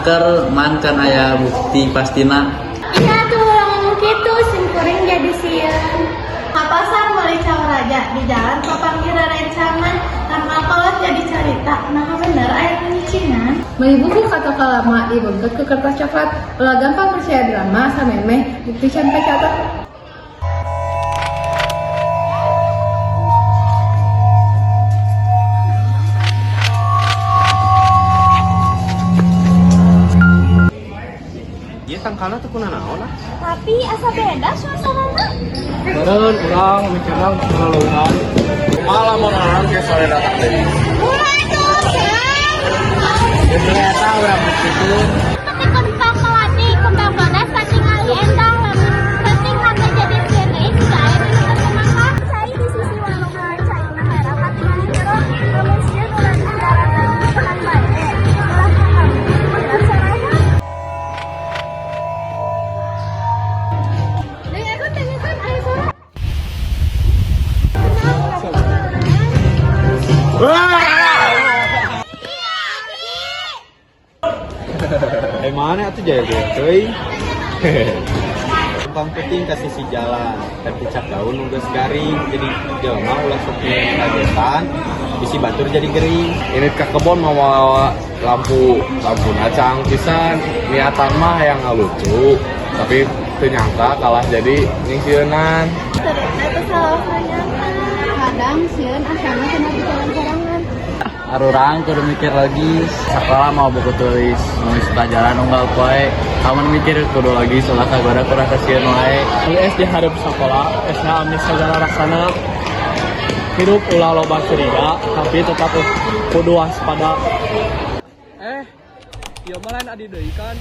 angker man kan aya bukti pastina. Iya tuh ulang ngomong gitu, simkuring jadi sieun. Pasar mulai caw raja di jalan papanggira rencangan karena kolot jadi cerita. Nah bener aya penyicingan. Beli buku kata kalama dibungkus ke kertas coklat. Ulah gampang percaya drama samemeh bukti sampai catat. Ieu tangkalna teu kuna naon ah. Tapi asa beda suasanana. Beureun urang mikirna keluhan. Malah mun orang ge sore datang deui. Ternyata urang begitu. Tapi kentang melati, kentang pedas, cacing ali endang, penting harga jadi sini, saya di tempat semangka. Saya di sisi warung saya mengharap hati yang jeruk, namun sih ulah bicara dan pelan baik, ulah paham, ulah saraya. Dengarkan, ayo suara. Mana atuh jaya teuing. Gampang penting kasih si jalan dan picak daun udah garing jadi jelema ulah sok kagetan bisi batur jadi gering. Ini ke kebon mau lampu nacang pisan niatan mah yang lucu tapi ternyata kalah jadi nyingsieunan. Ternyata salah ternyata. Kadang sieun asana kena bicara sorangan. Arurang kudu mikir lagi sekolah mau buku tulis nulis pelajaran unggal poe kamu mikir kudu lagi soalnya kagak kurang kasihan wae es di hadap sekolah esnya amis segala rasana hidup ulah loba curiga tapi tetap kudu waspada ieu mah lain adi deui kan